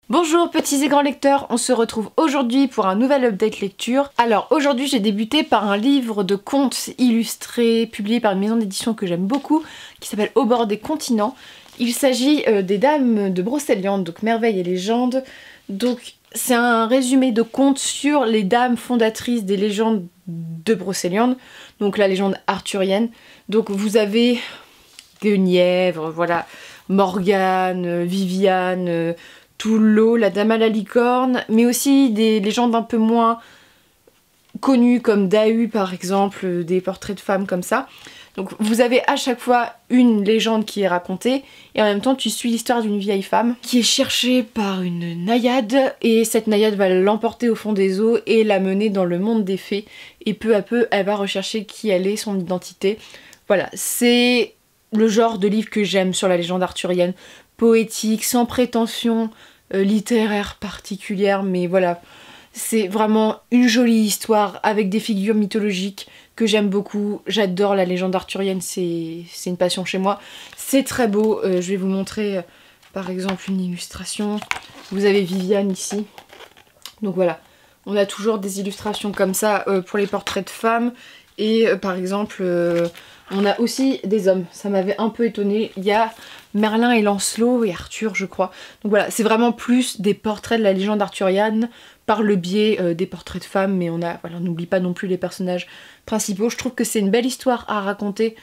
Bonjour petits et grands lecteurs, on se retrouve aujourd'hui pour un nouvel update lecture. Alors aujourd'hui j'ai débuté par un livre de contes illustrés publié par une maison d'édition que j'aime beaucoup qui s'appelle Au bord des continents. Il s'agit des Dames de Brocéliande, donc Merveilles et légendes. Donc c'est un résumé de contes sur les dames fondatrices des légendes de Brocéliande, donc la légende arthurienne. Donc vous avez Guenièvre, voilà, Morgane, Viviane, Toulot, la dame à la licorne, mais aussi des légendes un peu moins connues comme Dahu par exemple, des portraits de femmes comme ça. Donc vous avez à chaque fois une légende qui est racontée et en même temps tu suis l'histoire d'une vieille femme qui est cherchée par une naïade et cette naïade va l'emporter au fond des eaux et la mener dans le monde des fées et peu à peu elle va rechercher qui elle est, son identité. Voilà, c'est le genre de livre que j'aime sur la légende arthurienne, poétique, sans prétention littéraire particulière, mais voilà, c'est vraiment une jolie histoire avec des figures mythologiques que j'aime beaucoup. J'adore la légende arthurienne, c'est une passion chez moi. C'est très beau, je vais vous montrer par exemple une illustration. Vous avez Viviane ici, donc voilà, on a toujours des illustrations comme ça pour les portraits de femmes et par exemple on a aussi des hommes, ça m'avait un peu étonnée. Il y a Merlin et Lancelot et Arthur je crois. Donc voilà, c'est vraiment plus des portraits de la légende arthurienne par le biais des portraits de femmes, mais on n'oublie pas non plus les personnages principaux. Je trouve que c'est une belle histoire à raconter,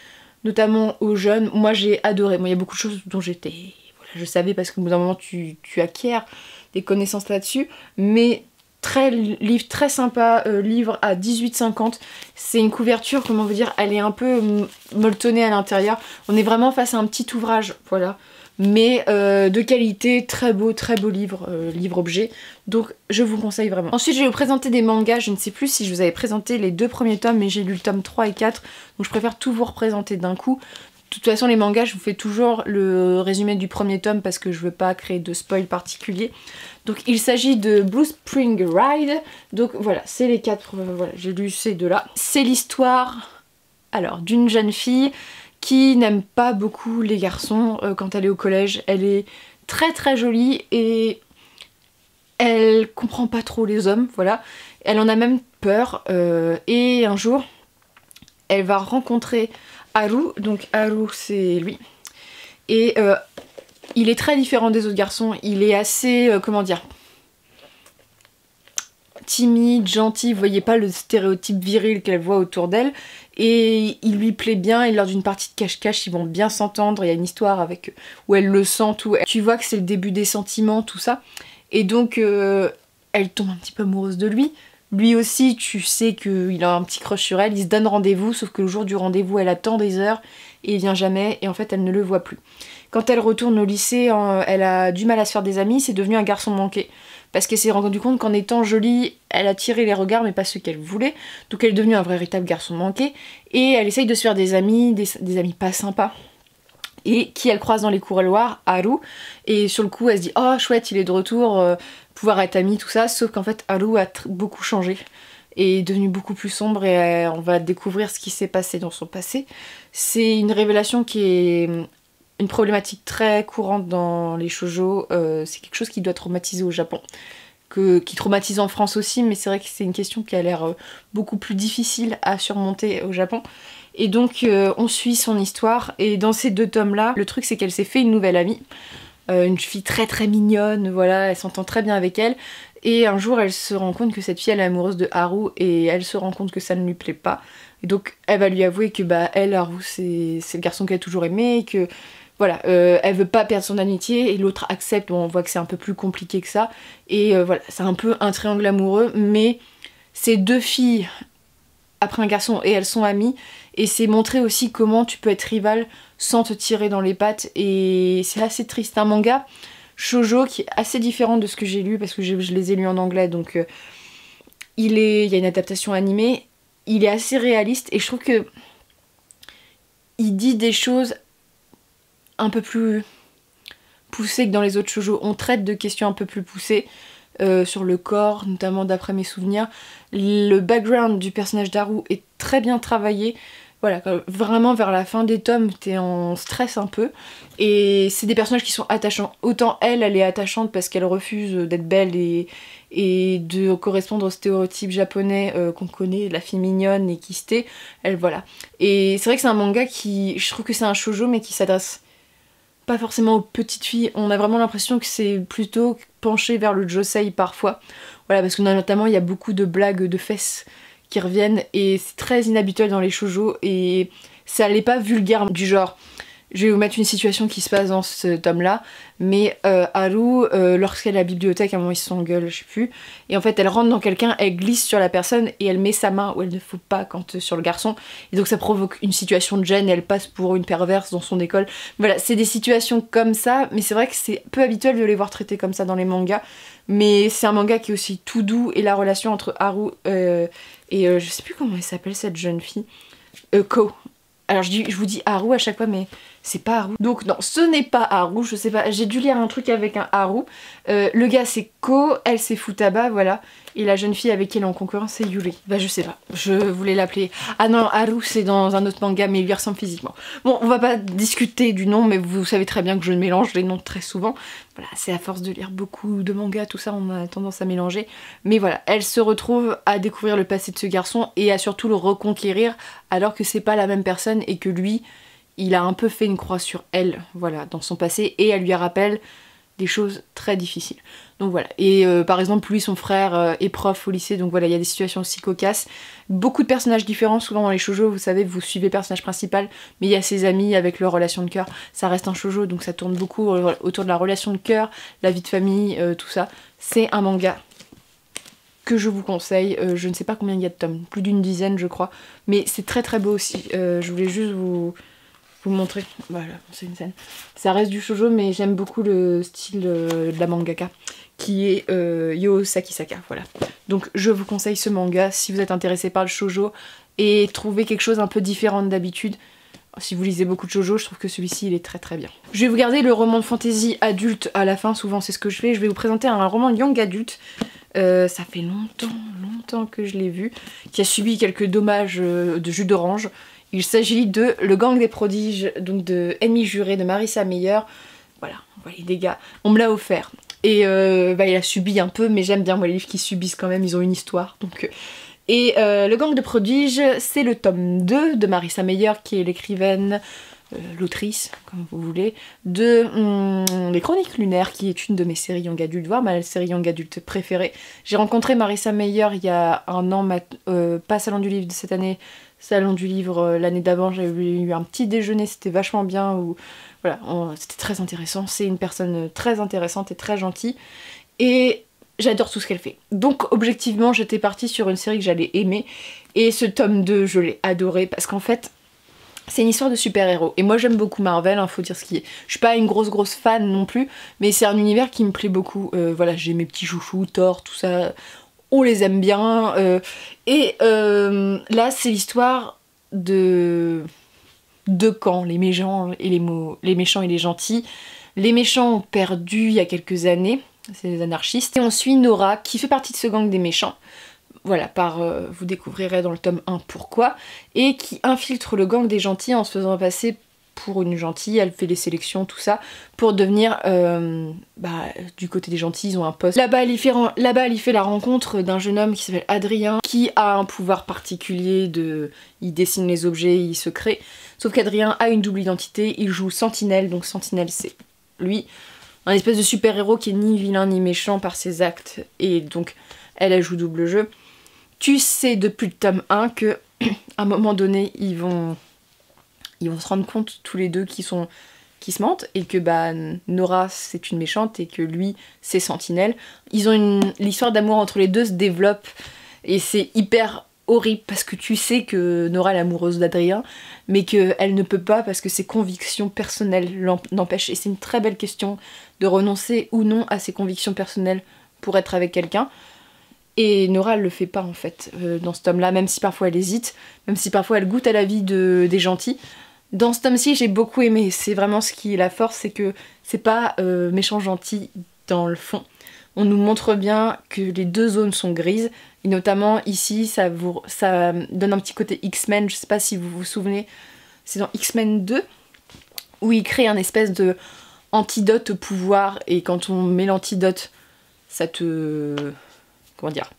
notamment aux jeunes. Moi j'ai adoré, il y a beaucoup de choses dont j'étais... Voilà, je savais parce qu'au bout d'un moment tu acquiers des connaissances là-dessus, mais... livre très sympa, livre à 18,50. C'est une couverture, comment vous dire, elle est un peu molletonnée à l'intérieur. On est vraiment face à un petit ouvrage, voilà. Mais de qualité, très beau livre, livre-objet. Donc je vous conseille vraiment. Ensuite je vais vous présenter des mangas, je ne sais plus si je vous avais présenté les deux premiers tomes, mais j'ai lu le tome 3 et 4, donc je préfère tout vous représenter d'un coup. De toute façon les mangas je vous fais toujours le résumé du premier tome parce que je veux pas créer de spoil particulier. Donc il s'agit de Blue Spring Ride, donc voilà c'est les quatre, voilà j'ai lu ces deux là. C'est l'histoire alors d'une jeune fille qui n'aime pas beaucoup les garçons quand elle est au collège. Elle est très jolie et elle comprend pas trop les hommes, voilà. Elle en a même peur et un jour elle va rencontrer Haru, donc Haru c'est lui, et il est très différent des autres garçons, il est assez, comment dire, timide, gentil, vous voyez pas le stéréotype viril qu'elle voit autour d'elle, et il lui plaît bien, et lors d'une partie de cache-cache ils vont bien s'entendre, il y a une histoire avec où elle le sent, tout, tu vois que c'est le début des sentiments, tout ça, et donc elle tombe un petit peu amoureuse de lui. Lui aussi, tu sais qu'il a un petit crush sur elle, il se donne rendez-vous, sauf que le jour du rendez-vous, elle attend des heures et il vient jamais, et en fait elle ne le voit plus. Quand elle retourne au lycée, elle a du mal à se faire des amis, c'est devenu un garçon manqué. Parce qu'elle s'est rendue compte qu'en étant jolie, elle attirait les regards mais pas ceux qu'elle voulait, donc elle est devenue un véritable garçon manqué, et elle essaye de se faire des amis pas sympas. Et qui elle croise dans les couloirs, Haru, et sur le coup elle se dit « Oh chouette, il est de retour, pouvoir être amie, tout ça », sauf qu'en fait Haru a beaucoup changé, et est devenu beaucoup plus sombre, et on va découvrir ce qui s'est passé dans son passé. C'est une révélation qui est une problématique très courante dans les shoujo, c'est quelque chose qui doit traumatiser au Japon, qui traumatise en France aussi, mais c'est vrai que c'est une question qui a l'air beaucoup plus difficile à surmonter au Japon. Et donc on suit son histoire, et dans ces deux tomes là, le truc c'est qu'elle s'est fait une nouvelle amie, une fille très mignonne, voilà, elle s'entend très bien avec elle, et un jour elle se rend compte que cette fille elle est amoureuse de Haru, et elle se rend compte que ça ne lui plaît pas, et donc elle va lui avouer que bah elle, Haru, c'est le garçon qu'elle a toujours aimé, et que voilà, elle veut pas perdre son amitié, et l'autre accepte. Bon, on voit que c'est un peu plus compliqué que ça, et voilà, c'est un peu un triangle amoureux, mais ces deux filles après un garçon et elles sont amies, et c'est montrer aussi comment tu peux être rival sans te tirer dans les pattes, et c'est assez triste. Un manga shoujo qui est assez différent de ce que j'ai lu parce que je les ai lus en anglais, donc il y a une adaptation animée, il est assez réaliste, et je trouve que il dit des choses un peu plus poussées que dans les autres shoujo. On traite de questions un peu plus poussées sur le corps, notamment d'après mes souvenirs. Le background du personnage d'Haru est très bien travaillé. Voilà, vraiment vers la fin des tomes, t'es en stress un peu. Et c'est des personnages qui sont attachants. Autant elle est attachante parce qu'elle refuse d'être belle et de correspondre aux stéréotypes japonais qu'on connaît, la fille mignonne et qui se tait. Elle, voilà. Et c'est vrai que c'est un manga qui... Je trouve que c'est un shoujo mais qui s'adresse pas forcément aux petites filles. On a vraiment l'impression que c'est plutôt penché vers le josei parfois. Voilà, parce que notamment il y a beaucoup de blagues de fesses qui reviennent et c'est très inhabituel dans les shoujo et ça n'est pas vulgaire du genre. Je vais vous mettre une situation qui se passe dans ce tome-là, mais Haru, lorsqu'elle est à la bibliothèque, à un moment ils s'engueulent, je sais plus, et en fait elle rentre dans quelqu'un, elle glisse sur la personne et elle met sa main où elle ne faut pas quand sur le garçon, et donc ça provoque une situation de gêne, et elle passe pour une perverse dans son école. Voilà, c'est des situations comme ça, mais c'est vrai que c'est peu habituel de les voir traitées comme ça dans les mangas, mais c'est un manga qui est aussi tout doux, et la relation entre Haru et je sais plus comment elle s'appelle cette jeune fille, Ko. Alors je vous dis Haru à chaque fois, mais c'est pas Haru. Donc non, ce n'est pas Haru, je sais pas, j'ai dû lire un truc avec un Haru. Le gars c'est Ko, elle c'est Futaba, voilà. Et la jeune fille avec qui elle est en concurrence c'est Yuri. Bah je sais pas, je voulais l'appeler... Ah non, Haru c'est dans un autre manga mais il lui ressemble physiquement. Bon, on va pas discuter du nom, mais vous savez très bien que je mélange les noms très souvent. Voilà, c'est à force de lire beaucoup de mangas, tout ça, on a tendance à mélanger. Mais voilà, elle se retrouve à découvrir le passé de ce garçon et à surtout le reconquérir alors que c'est pas la même personne et que lui, il a un peu fait une croix sur elle, voilà, dans son passé, et elle lui rappelle des choses très difficiles. Donc voilà, et par exemple lui son frère est prof au lycée, donc voilà, il y a des situations aussi cocasses. Beaucoup de personnages différents, souvent dans les shoujo, vous savez, vous suivez le personnage principal, mais il y a ses amis avec leur relation de cœur. Ça reste un shoujo, donc ça tourne beaucoup autour de la relation de cœur, la vie de famille, tout ça. C'est un manga que je vous conseille, je ne sais pas combien il y a de tomes, plus d'une dizaine je crois, mais c'est très très beau aussi. Je voulais juste vous montrer, voilà, c'est une scène. Ça reste du shoujo, mais j'aime beaucoup le style de la mangaka, qui est Yo Sakisaka, voilà. Donc je vous conseille ce manga si vous êtes intéressé par le shoujo et trouvez quelque chose un peu différent d'habitude. Si vous lisez beaucoup de shoujo, je trouve que celui-ci il est très très bien. Je vais vous garder le roman de fantasy adulte à la fin, souvent c'est ce que je fais. Je vais vous présenter un roman young adulte. Ça fait longtemps que je l'ai vu, qui a subi quelques dommages de jus d'orange. Il s'agit de Le Gang des Prodiges, donc de Ennemi Juré de Marissa Meyer. Voilà, on voit les dégâts. On me l'a offert. Et bah, il a subi un peu, mais j'aime bien moi les livres qui subissent quand même, ils ont une histoire. Donc, et Le Gang des Prodiges, c'est le tome 2 de Marissa Meyer, qui est l'écrivaine, l'autrice, comme vous voulez, de Les Chroniques Lunaires, qui est une de mes séries young adultes, voire ma série young adulte préférée. J'ai rencontré Marissa Meyer il y a un an, pas Salon du Livre de cette année, Salon du Livre l'année d'avant, j'avais eu un petit déjeuner, c'était vachement bien, où, voilà, c'était très intéressant, c'est une personne très intéressante et très gentille, et j'adore tout ce qu'elle fait. Donc objectivement j'étais partie sur une série que j'allais aimer, et ce tome 2 je l'ai adoré, parce qu'en fait c'est une histoire de super-héros, et moi j'aime beaucoup Marvel, hein, faut dire ce qui est. Je suis pas une grosse fan non plus, mais c'est un univers qui me plaît beaucoup, voilà, j'ai mes petits chouchous, Thor, tout ça... On les aime bien, là c'est l'histoire de deux camps, les méchants et les méchants et les gentils. Les méchants ont perdu il y a quelques années, c'est les anarchistes, et on suit Nora qui fait partie de ce gang des méchants. Voilà, vous découvrirez dans le tome 1 pourquoi, et qui infiltre le gang des gentils en se faisant passer pour une gentille, elle fait les sélections, tout ça, pour devenir du côté des gentils, ils ont un poste. Là-bas, elle y fait la rencontre d'un jeune homme qui s'appelle Adrien, qui a un pouvoir particulier il dessine les objets, il se crée. Sauf qu'Adrien a une double identité, il joue Sentinelle, donc Sentinelle c'est lui, un espèce de super-héros qui est ni vilain ni méchant par ses actes, et donc elle joue double jeu. Tu sais depuis le tome 1 que, à un moment donné, ils vont se rendre compte tous les deux qu'ils se mentent, et que Nora c'est une méchante et que lui c'est Sentinelle. L'histoire d'amour entre les deux se développe et c'est hyper horrible parce que tu sais que Nora est amoureuse d'Adrien mais qu'elle ne peut pas parce que ses convictions personnelles l'empêchent, et c'est une très belle question de renoncer ou non à ses convictions personnelles pour être avec quelqu'un. Et Nora elle le fait pas en fait dans ce tome là, même si parfois elle hésite, même si parfois elle goûte à la vie des gentils. Dans ce tome-ci, j'ai beaucoup aimé, c'est vraiment ce qui est la force, c'est que c'est pas méchant gentil dans le fond. on nous montre bien que les deux zones sont grises, et notamment ici ça donne un petit côté X-Men, je sais pas si vous vous souvenez, c'est dans X-Men 2, où il crée un espèce de antidote au pouvoir, et quand on met l'antidote, ça te... comment dire,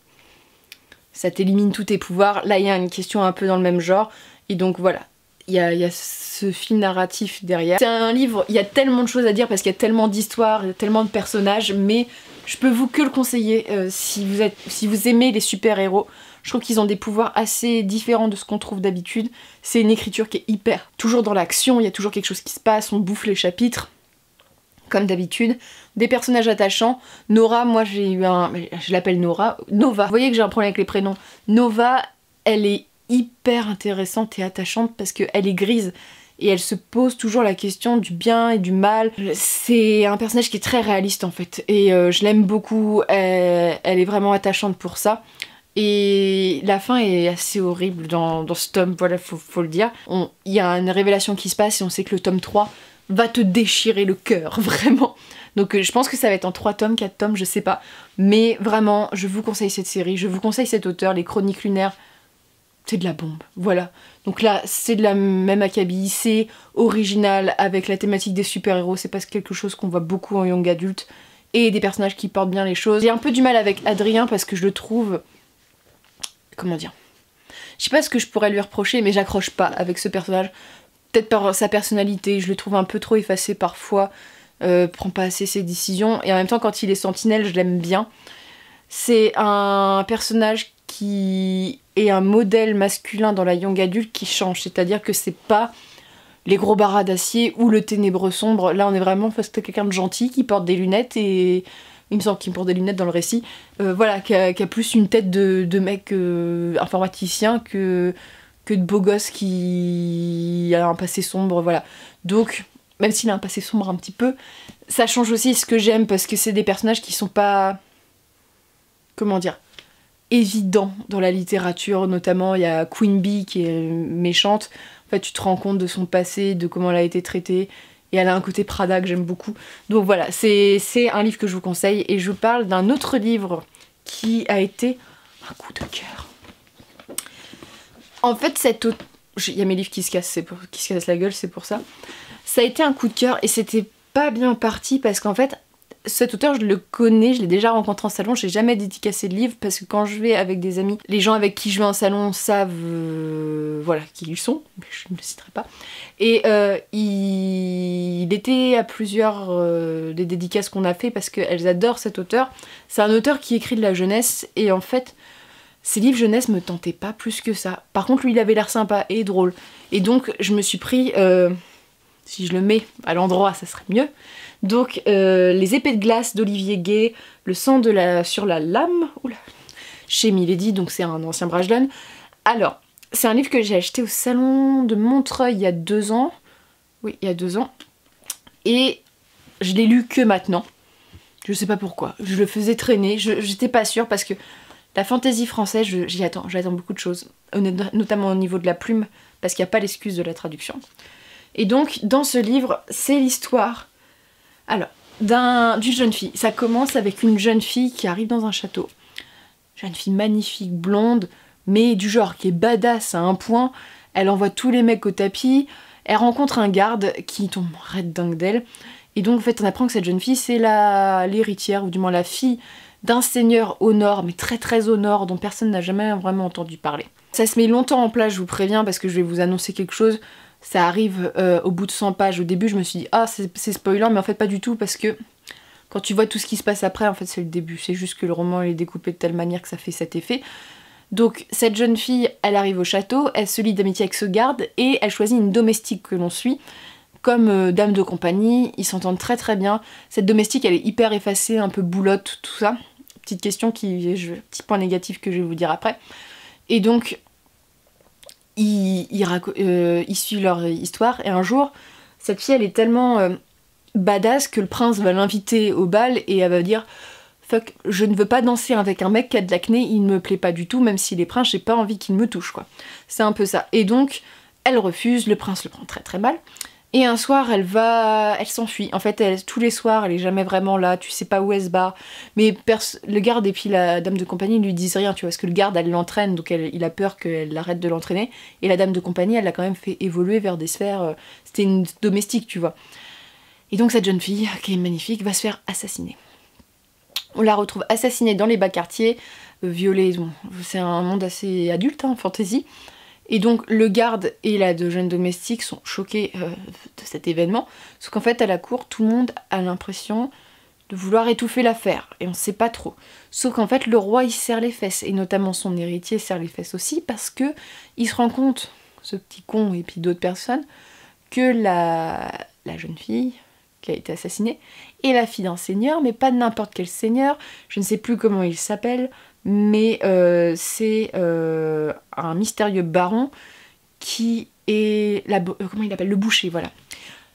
ça t'élimine tous tes pouvoirs. Là il y a une question un peu dans le même genre, et donc voilà, il y a ce fil narratif derrière. C'est un livre, il y a tellement de choses à dire parce qu'il y a tellement d'histoires, il y a tellement de personnages, mais je peux que le conseiller si vous aimez les super-héros. Je trouve qu'ils ont des pouvoirs assez différents de ce qu'on trouve d'habitude. C'est une écriture qui est hyper... toujours dans l'action, il y a toujours quelque chose qui se passe, on bouffe les chapitres, comme d'habitude. Des personnages attachants. Nora, moi j'ai eu un... je l'appelle Nora. Nova. Vous voyez que j'ai un problème avec les prénoms. Nova, elle est hyper intéressante et attachante parce qu'elle est grise. Et elle se pose toujours la question du bien et du mal. C'est un personnage qui est très réaliste en fait. Et je l'aime beaucoup, elle est vraiment attachante pour ça. Et la fin est assez horrible dans ce tome, voilà, faut le dire. Il y a une révélation qui se passe et on sait que le tome 3 va te déchirer le cœur, vraiment. Donc je pense que ça va être en 3 tomes, 4 tomes, je sais pas. Mais vraiment, je vous conseille cette série, je vous conseille cet auteur, Les Chroniques Lunaires. C'est de la bombe, voilà. Donc là, c'est de la même acabit, c'est original avec la thématique des super-héros, c'est pas quelque chose qu'on voit beaucoup en young adulte, et des personnages qui portent bien les choses. J'ai un peu du mal avec Adrien parce que je le trouve... comment dire? Je sais pas ce que je pourrais lui reprocher, mais j'accroche pas avec ce personnage. Peut-être par sa personnalité, je le trouve un peu trop effacé parfois, prend pas assez ses décisions, et en même temps quand il est sentinelle, je l'aime bien. C'est un personnage qui est un modèle masculin dans la young adulte qui change, c'est-à-dire que c'est pas les gros barras d'acier ou le ténébreux sombre, là on est vraiment face à quelqu'un de gentil qui porte des lunettes, et il me semble qu'il porte des lunettes dans le récit, voilà, qui a plus une tête de mec informaticien que de beau gosse qui a un passé sombre, voilà. Donc, même s'il a un passé sombre un petit peu, ça change aussi ce que j'aime, parce que c'est des personnages qui sont pas... comment dire, évident dans la littérature, notamment il y a Queen Bee qui est méchante, en fait tu te rends compte de son passé, de comment elle a été traitée, et elle a un côté Prada que j'aime beaucoup. Donc voilà, c'est un livre que je vous conseille, et je vous parle d'un autre livre qui a été un coup de cœur. En fait, il y a mes livres qui se cassent la gueule, c'est pour ça. Ça a été un coup de cœur, et c'était pas bien parti, parce qu'en fait, cet auteur, je le connais, je l'ai déjà rencontré en salon, j'ai jamais dédicacé de livre parce que quand je vais avec des amis, les gens avec qui je vais en salon savent voilà qui ils sont, mais je ne le citerai pas. Et il était à plusieurs des dédicaces qu'on a fait parce qu'elles adorent cet auteur. C'est un auteur qui écrit de la jeunesse, et en fait, ses livres jeunesse me tentaient pas plus que ça. Par contre, lui, il avait l'air sympa et drôle. Et donc, je me suis pris... si je le mets à l'endroit, ça serait mieux. Donc, Les épées de glace d'Olivier Gay, Le sang sur la lame, oula, chez Milady, donc c'est un ancien Brajlon. Alors, c'est un livre que j'ai acheté au salon de Montreuil il y a 2 ans. Oui, il y a 2 ans. Et je l'ai lu que maintenant. Je sais pas pourquoi. Je le faisais traîner, j'étais pas sûre parce que la fantaisie française, j'attends beaucoup de choses. Notamment au niveau de la plume, parce qu'il n'y a pas l'excuse de la traduction. Et donc, dans ce livre, c'est l'histoire... alors, d'une jeune fille. Ça commence avec une jeune fille qui arrive dans un château. Jeune fille magnifique, blonde, mais du genre qui est badass à un point. Elle envoie tous les mecs au tapis. Elle rencontre un garde qui tombe raide dingue d'elle. Et donc, en fait, on apprend que cette jeune fille, c'est l'héritière, ou du moins la fille d'un seigneur au nord, mais très très au nord, dont personne n'a jamais vraiment entendu parler. Ça se met longtemps en place, je vous préviens, parce que je vais vous annoncer quelque chose. Ça arrive au bout de 100 pages. Au début, je me suis dit, ah, c'est spoilant, mais en fait, pas du tout, parce que quand tu vois tout ce qui se passe après, en fait, c'est le début. C'est juste que le roman est découpé de telle manière que ça fait cet effet. Donc, cette jeune fille, elle arrive au château, elle se lie d'amitié avec ce garde, et elle choisit une domestique que l'on suit, comme dame de compagnie. Ils s'entendent très très bien. Cette domestique, elle est hyper effacée, un peu boulotte, tout ça. Petite question petit point négatif que je vais vous dire après. Et donc... Ils suivent leur histoire, et un jour, cette fille, elle est tellement badass que le prince va l'inviter au bal, et elle va dire « Fuck, je ne veux pas danser avec un mec qui a de l'acné, il ne me plaît pas du tout, même s'il est prince, j'ai pas envie qu'il me touche, quoi. » C'est un peu ça. Et donc, elle refuse, le prince le prend très très mal. Et un soir, elle s'enfuit. En fait, tous les soirs, elle est jamais vraiment là, tu sais pas où elle se barre. Mais le garde et puis la dame de compagnie lui disent rien, tu vois, parce que le garde, elle l'entraîne, donc il a peur qu'elle arrête de l'entraîner. Et la dame de compagnie, elle l'a quand même fait évoluer vers des sphères... c'était une domestique, tu vois. Et donc cette jeune fille, qui est magnifique, va se faire assassiner. On la retrouve assassinée dans les bas quartiers, violée, bon, c'est un monde assez adulte, hein, fantasy. Et donc le garde et la deux jeunes domestiques sont choqués de cet événement, sauf qu'en fait à la cour, tout le monde a l'impression de vouloir étouffer l'affaire, et on sait pas trop. Sauf qu'en fait le roi il serre les fesses, et notamment son héritier serre les fesses aussi, parce que il se rend compte, ce petit con et puis d'autres personnes, que la jeune fille qui a été assassinée est la fille d'un seigneur, mais pas de n'importe quel seigneur, je ne sais plus comment il s'appelle, mais c'est un mystérieux baron qui est... comment il appelle? Le boucher, voilà.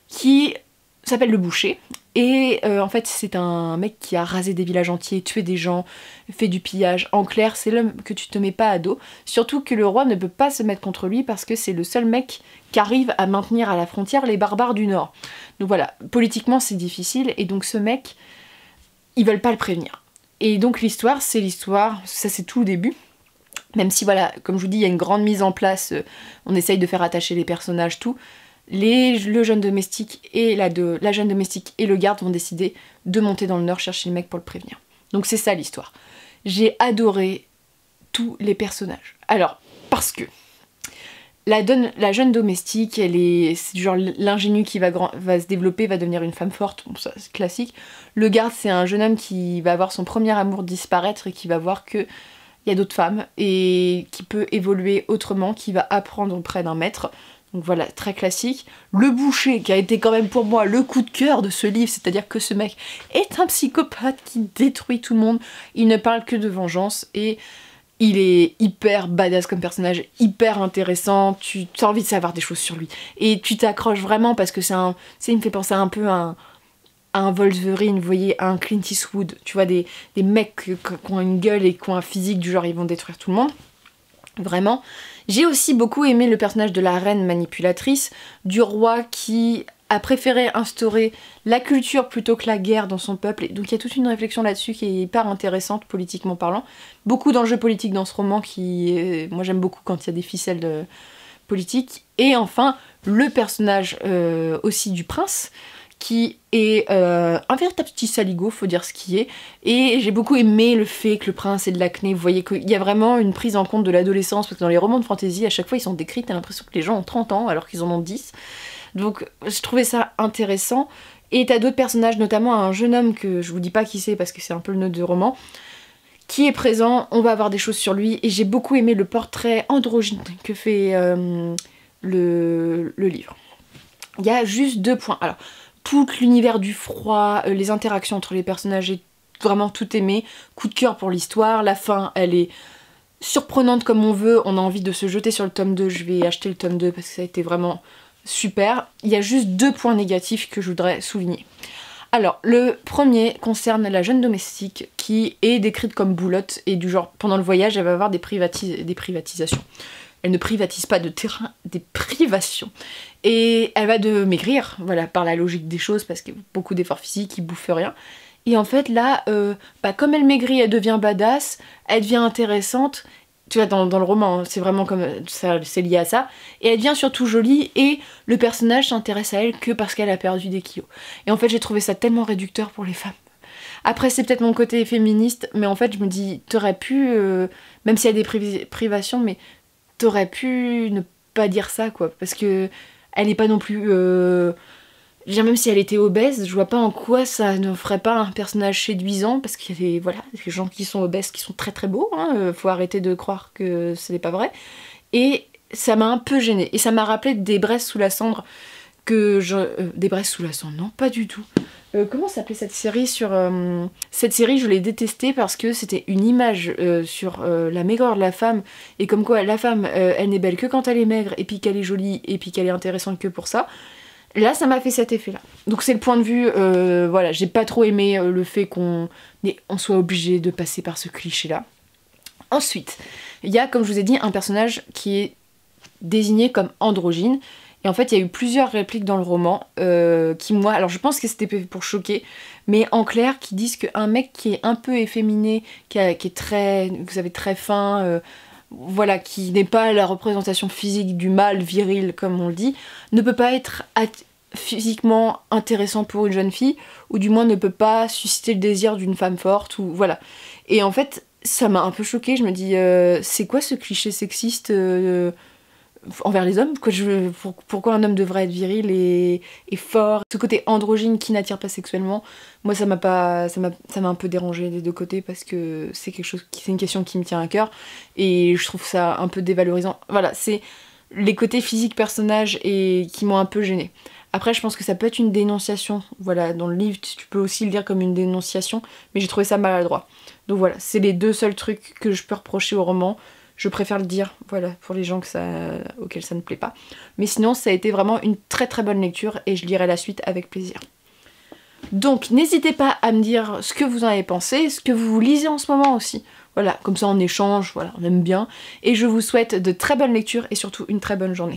Qui s'appelle le boucher. Et en fait, c'est un mec qui a rasé des villages entiers, tué des gens, fait du pillage. En clair, c'est l'homme que tu te mets pas à dos. Surtout que le roi ne peut pas se mettre contre lui parce que c'est le seul mec qui arrive à maintenir à la frontière les barbares du Nord. Donc voilà, politiquement, c'est difficile. Et donc ce mec, ils veulent pas le prévenir. Et donc l'histoire, c'est l'histoire, ça c'est tout le début. Même si voilà, comme je vous dis, il y a une grande mise en place, on essaye de faire attacher les personnages, tout. Le jeune domestique et la jeune domestique et le garde vont décider de monter dans le Nord chercher le mec pour le prévenir. Donc c'est ça l'histoire. J'ai adoré tous les personnages. Alors, parce que la jeune domestique, c'est du genre l'ingénue qui va se développer, va devenir une femme forte, bon ça c'est classique. Le garde c'est un jeune homme qui va avoir son premier amour disparaître et qui va voir que il y a d'autres femmes et qui peut évoluer autrement, qui va apprendre auprès d'un maître. Donc voilà, très classique. Le boucher, qui a été quand même pour moi le coup de cœur de ce livre, c'est-à-dire que ce mec est un psychopathe qui détruit tout le monde, il ne parle que de vengeance et il est hyper badass comme personnage, hyper intéressant, tu as envie de savoir des choses sur lui. Et tu t'accroches vraiment parce que il me fait penser un peu à un Wolverine, vous voyez, à un Clint Eastwood. Tu vois, des mecs qui ont une gueule et qui ont un physique du genre ils vont détruire tout le monde. Vraiment. J'ai aussi beaucoup aimé le personnage de la reine manipulatrice, du roi qui a préféré instaurer la culture plutôt que la guerre dans son peuple. Et donc il y a toute une réflexion là-dessus qui est hyper intéressante politiquement parlant. Beaucoup d'enjeux politiques dans ce roman qui... moi j'aime beaucoup quand il y a des ficelles politiques. Et enfin, le personnage aussi du prince, qui est un véritable petit saligo, faut dire ce qui est. Et j'ai beaucoup aimé le fait que le prince ait de l'acné. Vous voyez qu'il y a vraiment une prise en compte de l'adolescence, parce que dans les romans de fantasy, à chaque fois ils sont décrits, t'as l'impression que les gens ont 30 ans alors qu'ils en ont 10. Donc je trouvais ça intéressant. Et t'as d'autres personnages, notamment un jeune homme que je vous dis pas qui c'est parce que c'est un peu le nœud du roman, qui est présent, on va avoir des choses sur lui. Et j'ai beaucoup aimé le portrait androgyne que fait le livre. Il y a juste 2 points. Alors, tout l'univers du froid, les interactions entre les personnages, j'ai vraiment tout aimé. Coup de cœur pour l'histoire, la fin elle est surprenante comme on veut, on a envie de se jeter sur le tome 2, je vais acheter le tome 2 parce que ça a été vraiment super. Il y a juste 2 points négatifs que je voudrais souligner. Alors, le premier concerne la jeune domestique qui est décrite comme boulotte et du genre, pendant le voyage, elle va avoir des privatisations. Elle ne privatise pas de terrain, des privations. Et elle va maigrir, voilà, par la logique des choses, parce qu'il y a beaucoup d'efforts physiques, il bouffe rien. Et en fait, là, comme elle maigrit, elle devient badass, elle devient intéressante. Tu vois, dans le roman, c'est vraiment comme ça, c'est lié à ça. Et elle devient surtout jolie, et le personnage s'intéresse à elle que parce qu'elle a perdu des kilos. Et en fait, j'ai trouvé ça tellement réducteur pour les femmes. Après, c'est peut-être mon côté féministe, mais en fait, je me dis, t'aurais pu, même s'il y a des privations, mais t'aurais pu ne pas dire ça, quoi, parce que elle est pas non plus... je veux dire, même si elle était obèse, je vois pas en quoi ça ne ferait pas un personnage séduisant, parce qu'il y a des gens qui sont obèses qui sont très très beaux, hein, faut arrêter de croire que ce n'est pas vrai. Et ça m'a un peu gênée, et ça m'a rappelé des Braises sous la cendre, des Braises sous la cendre, non, pas du tout. Comment s'appelait cette série cette série, je l'ai détestée parce que c'était une image sur la maigreur de la femme, et comme quoi la femme, elle n'est belle que quand elle est maigre, et puis qu'elle est jolie, et puis qu'elle est intéressante que pour ça. Là, ça m'a fait cet effet-là. Donc c'est le point de vue, voilà, j'ai pas trop aimé le fait qu'on soit obligé de passer par ce cliché-là. Ensuite, il y a, comme je vous ai dit, un personnage qui est désigné comme androgyne, Et en fait, il y a eu plusieurs répliques dans le roman qui, moi, alors je pense que c'était pour choquer, mais en clair, qui disent qu'un mec qui est un peu efféminé, qui est très, vous savez, très fin, voilà, qui n'est pas la représentation physique du mâle viril, comme on le dit, ne peut pas être physiquement intéressant pour une jeune fille, ou du moins ne peut pas susciter le désir d'une femme forte, ou voilà. Et en fait, ça m'a un peu choquée, je me dis, c'est quoi ce cliché sexiste envers les hommes, pourquoi un homme devrait être viril et fort. Ce côté androgyne qui n'attire pas sexuellement, moi ça m'a un peu dérangé des deux côtés parce que c'est une question qui me tient à cœur et je trouve ça un peu dévalorisant. Voilà, c'est les côtés physiques personnages et qui m'ont un peu gênée. Après je pense que ça peut être une dénonciation, voilà, dans le livre tu peux aussi le lire comme une dénonciation, mais j'ai trouvé ça maladroit. Donc voilà, c'est les deux seuls trucs que je peux reprocher au roman. Je préfère le dire, voilà, pour les gens auxquels ça ne plaît pas. Mais sinon, ça a été vraiment une très très bonne lecture et je lirai la suite avec plaisir. Donc, n'hésitez pas à me dire ce que vous en avez pensé, ce que vous lisez en ce moment aussi. Voilà, comme ça on échange, voilà, on aime bien. Et je vous souhaite de très bonnes lectures et surtout une très bonne journée.